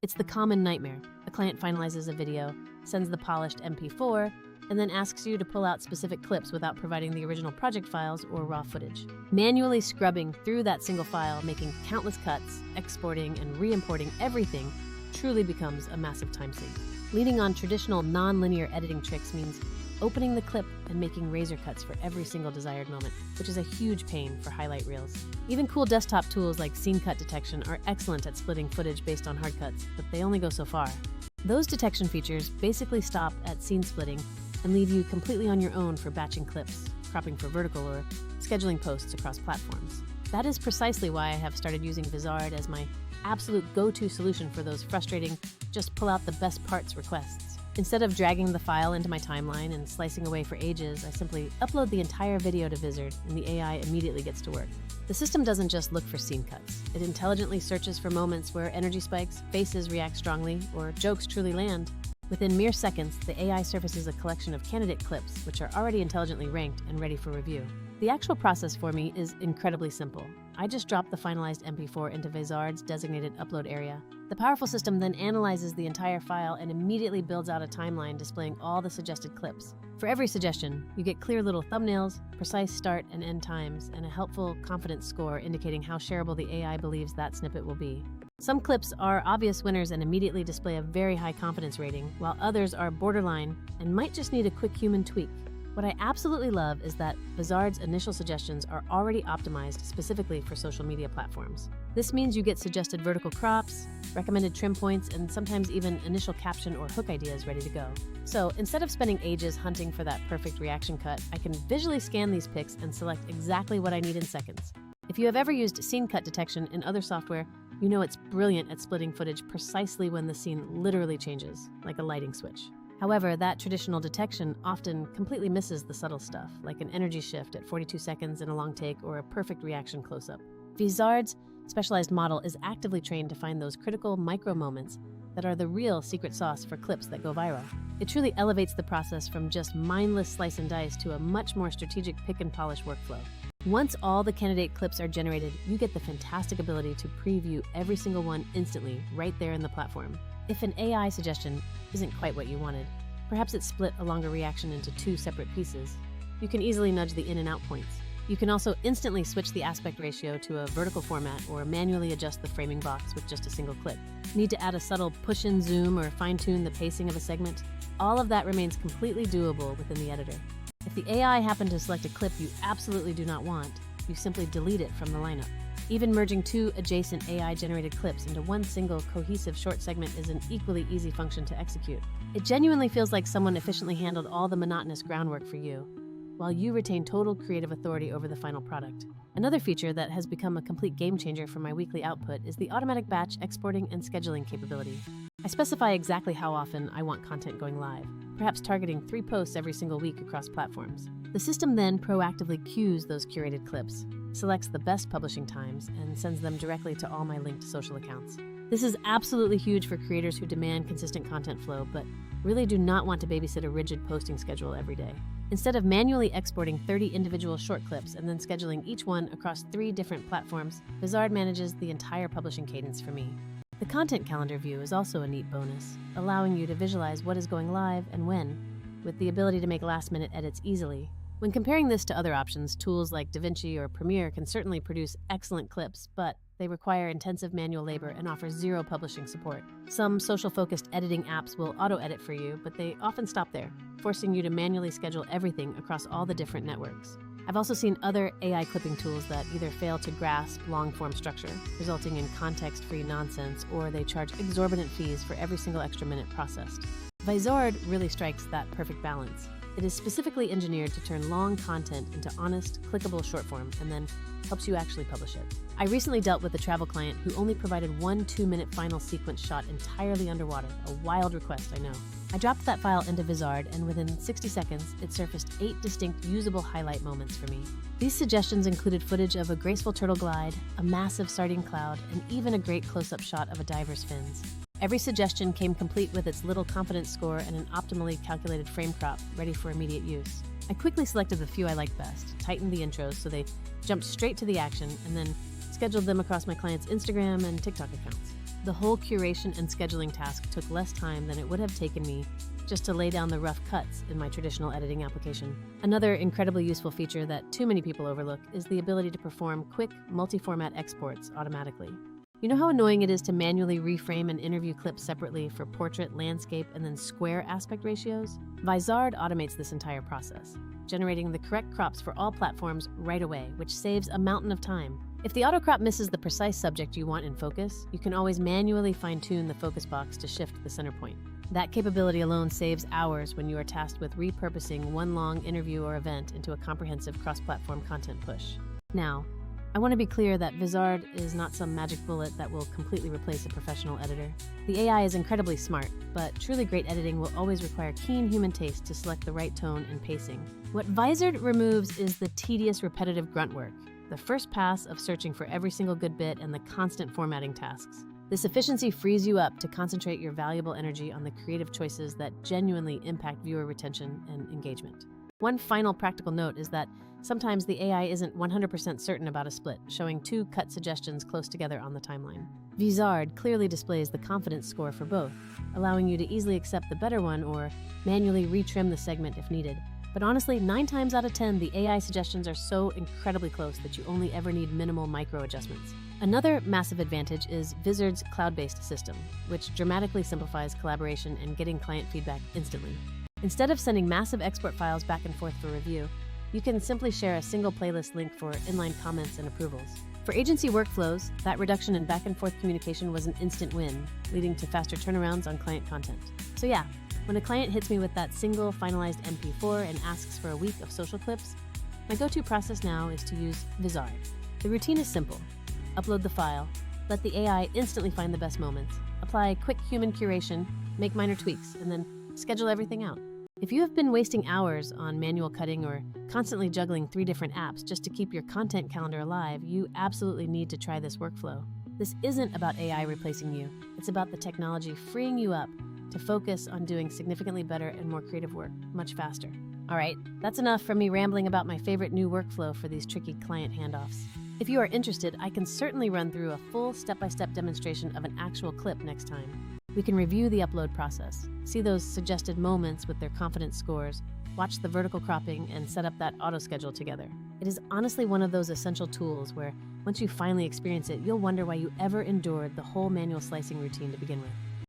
It's the common nightmare. A client finalizes a video, sends the polished MP4, and then asks you to pull out specific clips without providing the original project files or raw footage. Manually scrubbing through that single file, making countless cuts, exporting and re-importing everything truly becomes a massive time sink. Leaning on traditional non-linear editing tricks means opening the clip and making razor cuts for every single desired moment, which is a huge pain for highlight reels. Even cool desktop tools like scene cut detection are excellent at splitting footage based on hard cuts, but they only go so far. Those detection features basically stop at scene splitting and leave you completely on your own for batching clips, cropping for vertical, or scheduling posts across platforms. That is precisely why I have started using Vizard as my absolute go-to solution for those frustrating, just pull out the best parts requests. Instead of dragging the file into my timeline and slicing away for ages, I simply upload the entire video to Vizard and the AI immediately gets to work. The system doesn't just look for scene cuts. It intelligently searches for moments where energy spikes, faces react strongly, or jokes truly land. Within mere seconds, the AI surfaces a collection of candidate clips, which are already intelligently ranked and ready for review. The actual process for me is incredibly simple. I just drop the finalized MP4 into Vizard's designated upload area. The powerful system then analyzes the entire file and immediately builds out a timeline displaying all the suggested clips. For every suggestion, you get clear little thumbnails, precise start and end times, and a helpful confidence score indicating how shareable the AI believes that snippet will be. Some clips are obvious winners and immediately display a very high confidence rating, while others are borderline and might just need a quick human tweak. What I absolutely love is that Vizard's initial suggestions are already optimized specifically for social media platforms. This means you get suggested vertical crops, recommended trim points, and sometimes even initial caption or hook ideas ready to go. So instead of spending ages hunting for that perfect reaction cut, I can visually scan these pics and select exactly what I need in seconds. If you have ever used scene cut detection in other software, you know it's brilliant at splitting footage precisely when the scene literally changes, like a lighting switch. However, that traditional detection often completely misses the subtle stuff, like an energy shift at 42 seconds in a long take or a perfect reaction close-up. Vizard's specialized model is actively trained to find those critical micro moments that are the real secret sauce for clips that go viral. It truly elevates the process from just mindless slice and dice to a much more strategic pick and polish workflow. Once all the candidate clips are generated, you get the fantastic ability to preview every single one instantly right there in the platform. If an AI suggestion isn't quite what you wanted, perhaps it split a longer reaction into two separate pieces, you can easily nudge the in and out points. You can also instantly switch the aspect ratio to a vertical format or manually adjust the framing box with just a single click. Need to add a subtle push-in zoom or fine-tune the pacing of a segment? All of that remains completely doable within the editor. If the AI happened to select a clip you absolutely do not want, you simply delete it from the lineup. Even merging two adjacent AI-generated clips into one single cohesive short segment is an equally easy function to execute. It genuinely feels like someone efficiently handled all the monotonous groundwork for you, while you retain total creative authority over the final product. Another feature that has become a complete game changer for my weekly output is the automatic batch exporting and scheduling capability. I specify exactly how often I want content going live, perhaps targeting 3 posts every single week across platforms. The system then proactively queues those curated clips, selects the best publishing times, and sends them directly to all my linked social accounts. This is absolutely huge for creators who demand consistent content flow, but really do not want to babysit a rigid posting schedule every day. Instead of manually exporting 30 individual short clips and then scheduling each one across 3 different platforms, Vizard manages the entire publishing cadence for me. The content calendar view is also a neat bonus, allowing you to visualize what is going live and when, with the ability to make last-minute edits easily. When comparing this to other options, tools like DaVinci or Premiere can certainly produce excellent clips, but they require intensive manual labor and offer zero publishing support. Some social-focused editing apps will auto-edit for you, but they often stop there, forcing you to manually schedule everything across all the different networks. I've also seen other AI clipping tools that either fail to grasp long-form structure, resulting in context-free nonsense, or they charge exorbitant fees for every single extra minute processed. Vizard really strikes that perfect balance. It is specifically engineered to turn long content into honest, clickable short form and then helps you actually publish it. I recently dealt with a travel client who only provided one 2-minute final sequence shot entirely underwater, a wild request, I know. I dropped that file into Vizard, and within 60 seconds, it surfaced 8 distinct usable highlight moments for me. These suggestions included footage of a graceful turtle glide, a massive sardine cloud, and even a great close-up shot of a diver's fins. Every suggestion came complete with its little confidence score and an optimally calculated frame crop, ready for immediate use. I quickly selected the few I liked best, tightened the intros so they jumped straight to the action, and then scheduled them across my client's Instagram and TikTok accounts. The whole curation and scheduling task took less time than it would have taken me just to lay down the rough cuts in my traditional editing application. Another incredibly useful feature that too many people overlook is the ability to perform quick, multi-format exports automatically. You know how annoying it is to manually reframe an interview clip separately for portrait, landscape, and then square aspect ratios? Vizard automates this entire process, generating the correct crops for all platforms right away, which saves a mountain of time. If the autocrop misses the precise subject you want in focus, you can always manually fine-tune the focus box to shift the center point. That capability alone saves hours when you are tasked with repurposing one long interview or event into a comprehensive cross-platform content push. Now, I want to be clear that Vizard is not some magic bullet that will completely replace a professional editor. The AI is incredibly smart, but truly great editing will always require keen human taste to select the right tone and pacing. What Vizard removes is the tedious, repetitive grunt work, the first pass of searching for every single good bit and the constant formatting tasks. This efficiency frees you up to concentrate your valuable energy on the creative choices that genuinely impact viewer retention and engagement. One final practical note is that sometimes the AI isn't 100% certain about a split, showing two cut suggestions close together on the timeline. Vizard clearly displays the confidence score for both, allowing you to easily accept the better one or manually retrim the segment if needed. But honestly, 9 times out of 10, the AI suggestions are so incredibly close that you only ever need minimal micro adjustments. Another massive advantage is Vizard's cloud-based system, which dramatically simplifies collaboration and getting client feedback instantly. Instead of sending massive export files back and forth for review, you can simply share a single playlist link for inline comments and approvals. For agency workflows, that reduction in back and forth communication was an instant win, leading to faster turnarounds on client content. So yeah, when a client hits me with that single finalized MP4 and asks for a week of social clips, my go-to process now is to use Vizard. The routine is simple. Upload the file, let the AI instantly find the best moments, apply quick human curation, make minor tweaks, and then schedule everything out. If you have been wasting hours on manual cutting or constantly juggling 3 different apps just to keep your content calendar alive, you absolutely need to try this workflow. This isn't about AI replacing you. It's about the technology freeing you up to focus on doing significantly better and more creative work much faster. All right, that's enough from me rambling about my favorite new workflow for these tricky client handoffs. If you are interested, I can certainly run through a full step-by-step demonstration of an actual clip next time. We can review the upload process, see those suggested moments with their confidence scores, watch the vertical cropping, and set up that auto-schedule together. It is honestly one of those essential tools where, once you finally experience it, you'll wonder why you ever endured the whole manual slicing routine to begin with.